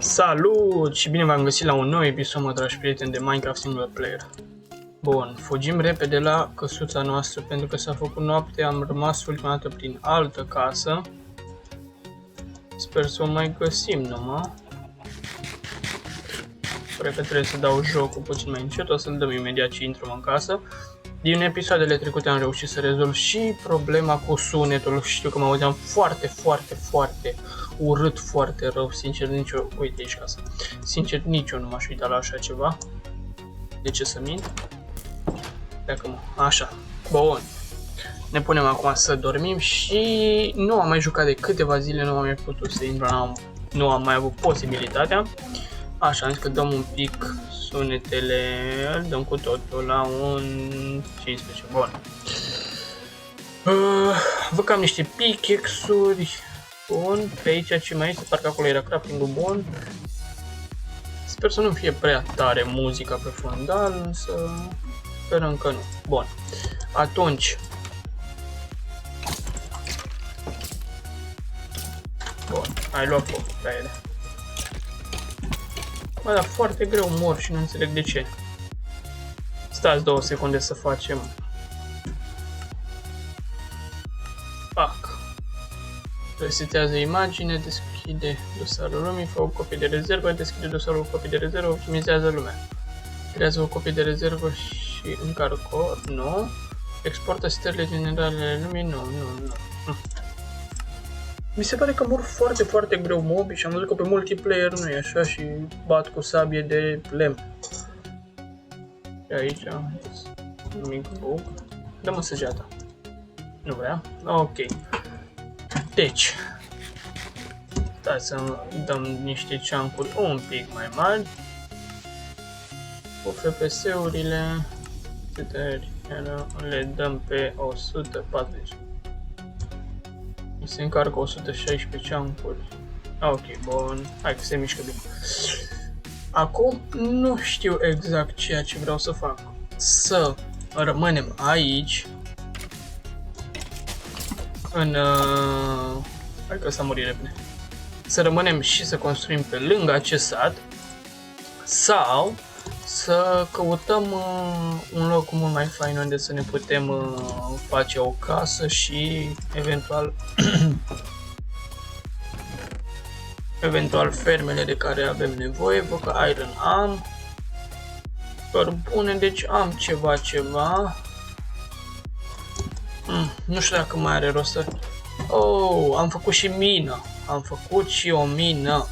Salut și bine v-am găsit la un nou episod, mă dragi prieteni, de Minecraft Single Player. Bun, fugim repede la căsuța noastră pentru că s-a făcut noapte, am rămas ultima dată prin altă casă. Sper să o mai găsim numai. Cred că trebuie să dau jocul puțin mai încet, o să-l dăm imediat ce intrăm în casă. Din episoadele trecute am reușit să rezolv și problema cu sunetul. Știu că mă auzeam foarte urât, foarte rău, sincer, uite aici casa. Sincer, nici eu nu m-aș uita la așa ceva. De ce să mint? Dacă mă, așa, bun. Ne punem acum să dormim și nu am mai jucat de câteva zile, nu am mai putut să intru, nu am mai avut posibilitatea. Așa, am zis că dăm un pic sunetele, îl dăm cu totul la un 15, bun. Văd că am niște pickaxe-uri, bun, pe aici ce mai este, parcă acolo era crafting-ul bun. Sper să nu fie prea tare muzica pe fundal, însă sperăm că nu. Bun, atunci. Bun, ai luat foc pe ele. Bă, dar foarte greu mor și nu înțeleg de ce. Stați 2 secunde să facem. Pac. Resetează imagine, deschide dosarul lumii, fă o copie de rezervă, deschide dosarul copie de rezervă, optimizează lumea. Creează o copie de rezervă și încarcă-o, nu. Exportă stările generale ale lumii, nu. Mi se pare că mor foarte greu mobii și am văzut că pe multiplayer nu e așa și bat cu sabie de lemn. Și aici am un mic bug. Dă-mă săgeata. Nu vrea? Ok. Deci. Stai să dăm niște chunk-uri un pic mai mari. Cu FPS-urile le dăm pe 140. Mi se încarcă 116 chunk-uri. Ok, bun. Hai că se mișcă bine. Acum nu știu exact ceea ce vreau să fac. Să rămânem aici. Hai că s-a murit repede. Să rămânem și să construim pe lângă acest sat. Sau să căutăm un loc mult mai fain unde să ne putem face o casă și eventual fermele de care avem nevoie. Văd că iron am, cărbune, deci am ceva. Nu știu dacă mai are rost să... Oh, am făcut și mină. Am făcut și o mină.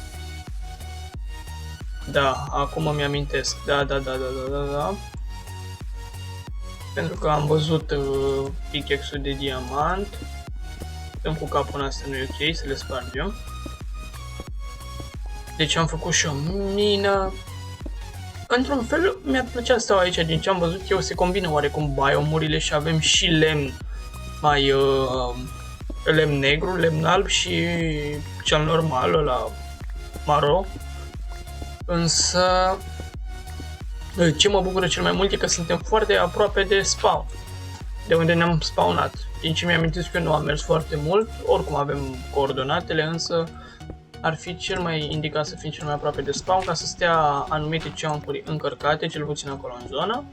Da, acum îmi amintesc. Da. Pentru că am văzut pickaxe-ul de diamant. Dăm cu capul în asta, nu e ok, să le spargem. Deci am făcut și o mină. Într-un fel mi-a plăcea să stau aici, din ce am văzut eu, se combină oarecum biomurile și avem și lemn mai lemn negru, lemn alb și cel normal, ăla maro. Însă ce mă bucură cel mai mult e că suntem foarte aproape de spawn, de unde ne-am spawnat. Din ce mi-am amintit că nu am mers foarte mult, oricum avem coordonatele, însă ar fi cel mai indicat să fim cel mai aproape de spawn ca să stea anumite chunk-uri încărcate, cel puțin acolo în zonă,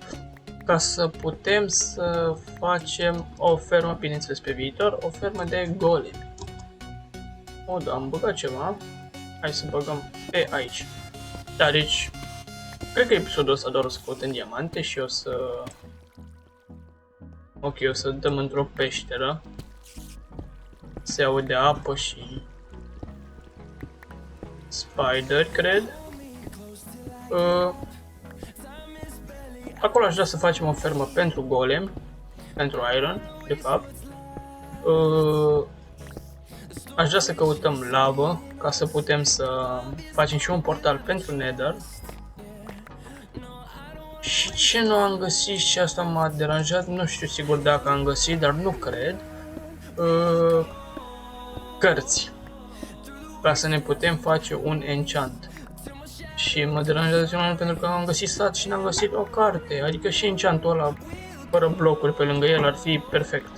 ca să putem să facem o fermă, bineînțeles pe viitor, o fermă de golemi. O, da, am băgat ceva. Hai să băgăm pe aici. Da, deci, cred că episodul ăsta doar o să căutăm diamante și o să... Ok, o să dăm într-o peșteră. Se aude apă și... spider, cred. Acolo aș vrea să facem o fermă pentru golem, pentru iron, de fapt. Aș vrea să căutăm lavă, ca să putem să facem și un portal pentru Nether. Și ce nu am găsit și asta m-a deranjat, nu știu sigur dacă am găsit, dar nu cred. Cărți. Ca să ne putem face un enchant. Și mă deranjează cel mai mult pentru că am găsit sat și n-am găsit o carte. Adică și enchantul ăla, fără blocuri pe lângă el, ar fi perfect.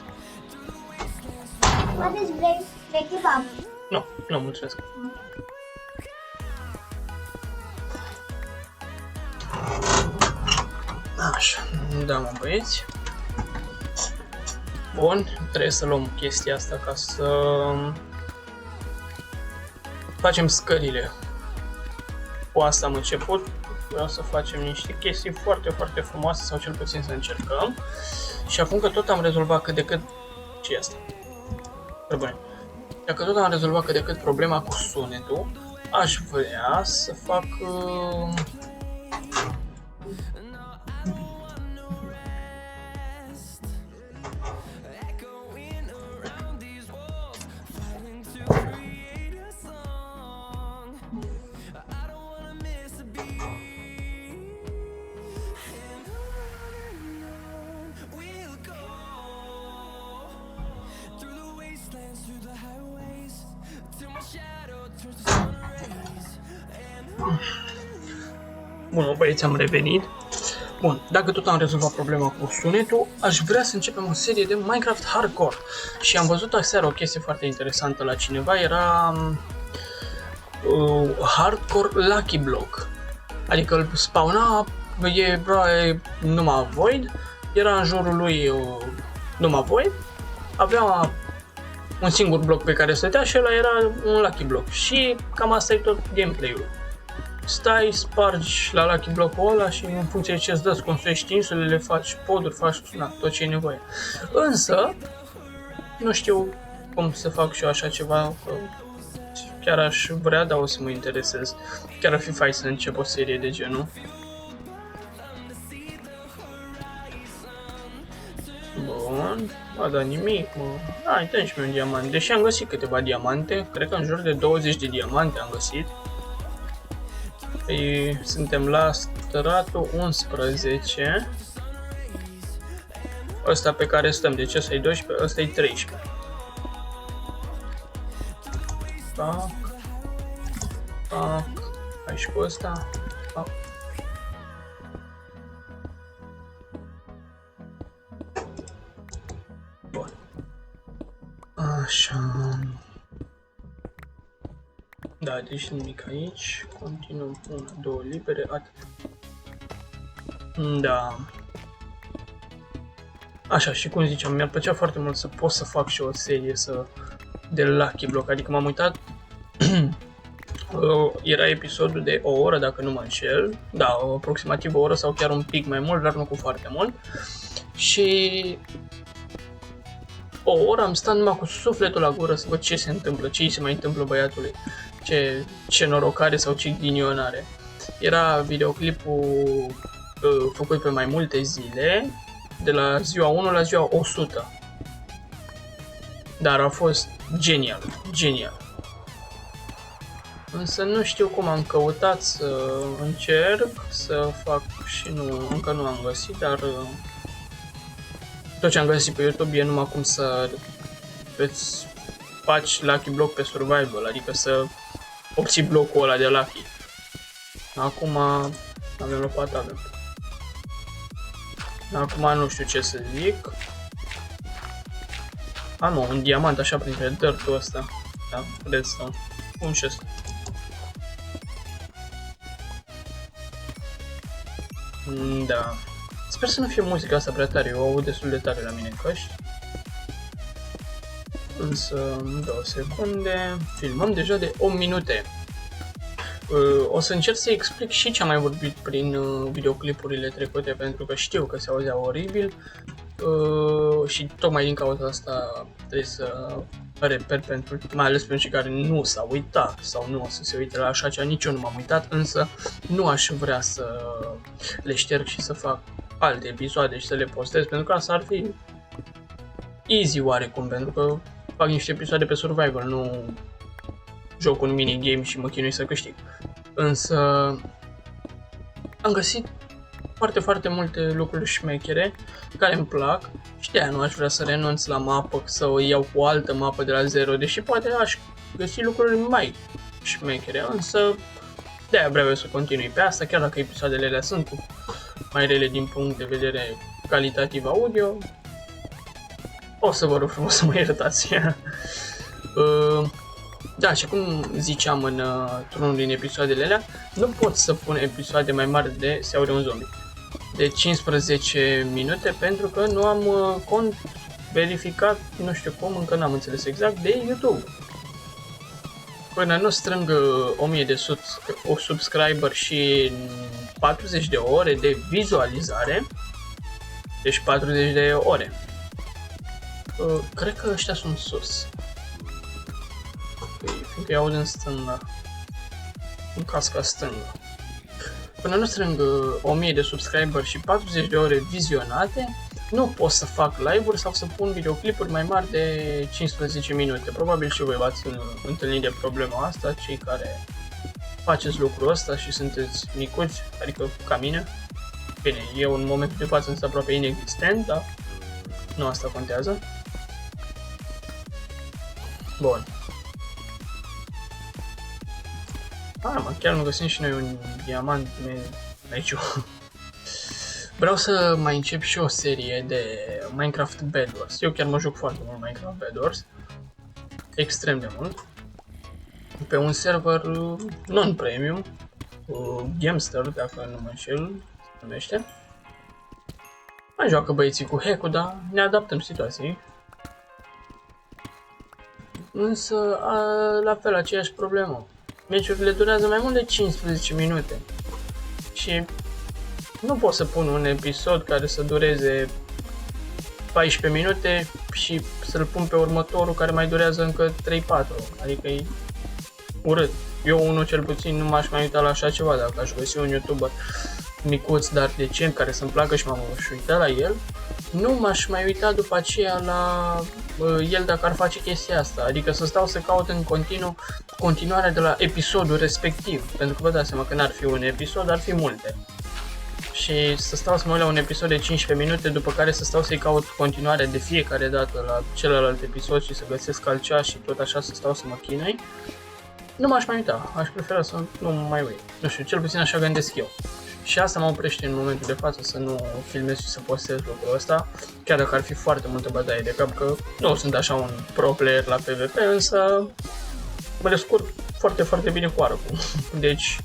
What is break kebab? Nu, mulțumesc. Așa, da mă băieți. Bun, trebuie să luăm chestia asta ca să facem scările. Cu asta am început. Vreau să facem niște chestii foarte, foarte frumoase, sau cel puțin să încercăm. Și acum că tot am rezolvat cât de cât... Ce e asta? Bine. Dacă tot am rezolvat cât de cât problema cu sunetul, aș vrea să fac... Bun, băieți, am revenit. Bun, dacă tot am rezolvat problema cu sunetul, aș vrea să începem o serie de Minecraft Hardcore. Și am văzut aseară o chestie foarte interesantă la cineva, era Hardcore Lucky Block. Adică îl spawna, era numai void, era în jurul lui numai void, avea un singur bloc pe care stătea și ăla era un Lucky Block. Și cam asta e tot gameplay-ul. Stai, spargi la Lucky Block-ul ăla și în funcție de ce îți dă, îți construiești insulele, faci poduri, faci tot ce e nevoie. Însă, nu știu cum să fac și eu așa ceva, că chiar aș vrea, dar o să mă interesez. Chiar ar fi fain să încep o serie de genul. Bun, a dat nimic, mă. Hai, dă-mi și mie un diamant. Deși am găsit câteva diamante, cred că în jur de 20 de diamante am găsit. Păi, suntem la stratul 11. Ăsta pe care stăm, deci ăsta e 12, ăsta e 13. Pac. Pac. Hai și cu ăsta. Pac. Bun. Așa. Da, deci nimic aici. Continuăm 1, 2 libere, atât. Da. Așa, și cum ziceam, mi-ar plăcea foarte mult să pot să fac și o serie de Lucky Block, adică m-am uitat, era episodul de o oră, dacă nu mă înșel, da, aproximativ o oră sau chiar un pic mai mult, dar nu cu foarte mult, și o oră am stat numai cu sufletul la gură să văd ce se întâmplă, ce îi se mai întâmplă băiatului, ce norocare sau ce ghinionare. Era videoclipul făcut pe mai multe zile, de la ziua 1 la ziua 100. Dar a fost genial, genial. Însă nu știu cum am căutat să încerc să fac și încă nu am găsit, dar tot ce am găsit pe YouTube e numai cum să îți faci Lucky Block pe survival, adică să obții blocul ăla de Lucky. Acum avem lopată, avem. Acum nu știu ce să zic. Am un diamant așa printre dirt-ul ăsta. Da, redstone. Cum și ăsta. Da. Sper să nu fie muzica asta prea tare, eu o aud destul de tare la mine în căști. Însă, 2 secunde, filmăm deja de 8 minute. O să încerc să explic și ce am mai vorbit prin videoclipurile trecute, pentru că știu că se auzea oribil și tocmai din cauza asta trebuie să repet, mai ales pentru cei care nu s-au uitat sau nu o să se uite la așa ceva, nici eu nu m-am uitat, însă nu aș vrea să le șterg și să fac alte episoade și să le postez, pentru că asta ar fi easy oarecum, pentru că fac niște episoade pe survival, nu joc un minigame și mă chinui să câștig. Însă am găsit foarte, foarte multe lucruri șmechere care îmi plac și de-aia nu aș vrea să renunț la mapă, să o iau cu o altă mapă de la zero, deși poate aș găsi lucruri mai șmechere, însă de-aia vreau eu să continui pe asta, chiar dacă episoadele alea sunt mai rele din punct de vedere calitativ audio. O să vă rog frumos să mă iertați. Da, și cum ziceam într-unul din episoadele alea, nu pot să pun episoade mai mari de se aude un zombie. de 15 minute pentru că nu am cont verificat, nu știu cum, încă n-am înțeles exact, de YouTube. Până nu strâng 1000 de subscriber și 40 de ore de vizualizare, deci 40 de ore. Cred că ăștia sunt sus. Fiindcă îi aud în stânga. În casca stângă. Până nu strâng 1000 de subscriber și 40 de ore vizionate, nu pot să fac live-uri sau să pun videoclipuri mai mari de 15 minute. Probabil și voi v-ați întâlnit de problema asta, cei care faceți lucrul ăsta și sunteți micuți, adică ca mine. Bine, eu în momentul de față sunt aproape inexistent, dar nu asta contează. Bun. Mă, chiar nu găsim și noi un diamant aici. Vreau să mai încep și o serie de Minecraft Bed Wars. Eu chiar mă joc foarte mult Minecraft Bed Wars. Extrem de mult. Pe un server non-premium, Gamester, dacă nu mă înșel, se numește. Mai joacă băieții cu hack-ul, dar ne adaptăm situației. Însă, la fel, aceeași problemă. Meciurile durează mai mult de 15 minute. Și nu pot să pun un episod care să dureze 14 minute și să-l pun pe următorul care mai durează încă 3-4. Adică e urât. Eu unul cel puțin nu m-aș mai uita la așa ceva dacă aș găsi un YouTuber micuț, dar decent, care să-mi placă și m-aș uita la el. Nu m-aș mai uita după aceea la el dacă ar face chestia asta, adică să stau să caut în continuarea de la episodul respectiv, pentru că vă dați seama că n-ar fi un episod, ar fi multe. Și să stau să mă uit la un episod de 15 minute, după care să stau să-i caut continuarea de fiecare dată la celălalt episod și să găsesc altceva și tot așa să stau să mă chinui. Nu m-aș mai uita, aș prefera să nu mă mai uit. Nu știu, cel puțin așa gândesc eu. Și asta mă oprește în momentul de față să nu filmez și să postez lucrul ăsta, chiar dacă ar fi foarte multă bătaie de cap, că nu sunt așa un pro player la PvP, însă mă descurc foarte, foarte bine cu arcul. Deci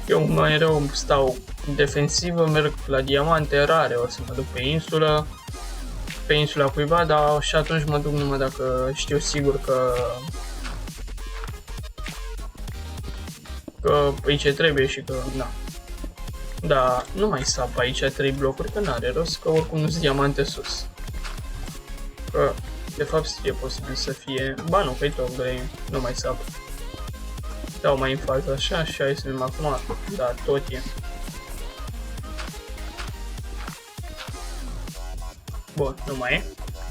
eu mai rău stau defensivă, merg la diamante rare, o să mă duc pe insula cuiva, dar și atunci mă duc numai dacă știu sigur că aici trebuie și că na. Da, nu mai sap aici 3 blocuri, că n-are rost, că oricum nu-s diamante sus. Că, de fapt, e posibil să fie... Ba nu, că-i tot grei, nu mai sap. Dau mai în față așa și hai să vedem acum, da, tot e. Bun, nu mai e,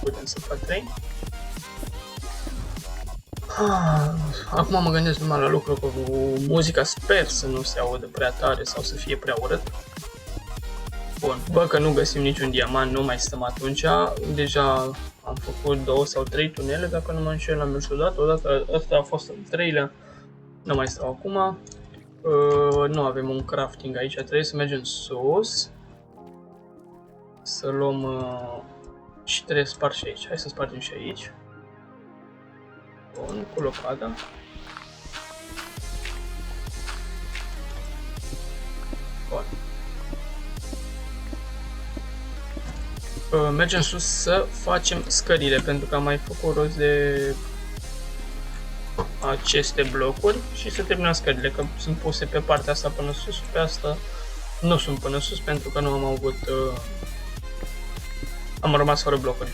putem să fac 3. Acum mă gândesc numai la lucru cu muzica, sper să nu se audă prea tare sau să fie prea urât. Bun, bă, că nu găsim niciun diamant, nu mai stăm atunci. Deja am făcut 2 sau 3 tunele, dacă nu mă înșel, am mers odată, ăsta a fost al 3-lea, nu mai stau acum. Nu avem un crafting aici, trebuie să mergem sus. Să luăm și trebuie să spar și aici, hai să spargem și aici. Bun, cu lopada. Bun. Mergem sus să facem scările, pentru că am mai făcut rost de aceste blocuri și să terminăm scările, că sunt puse pe partea asta până sus, pe asta nu sunt până sus pentru că nu am avut... am rămas fără blocuri.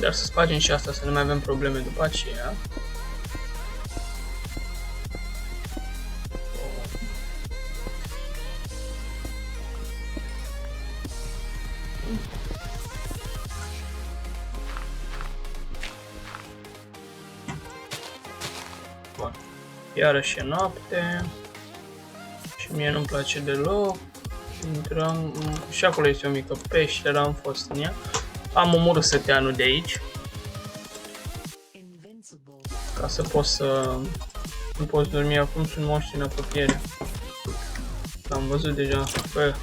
Dar să spargem și asta, să nu mai avem probleme după aceea. Bun. Iarăși e noapte. Și mie nu-mi place deloc. Intrăm... Și acolo este o mică peșteră, am fost în ea. Am omorât săteanul de aici. Ca să pot să... Nu poți dormi acum, sunt moști în apropiere. L-am văzut deja. Bă,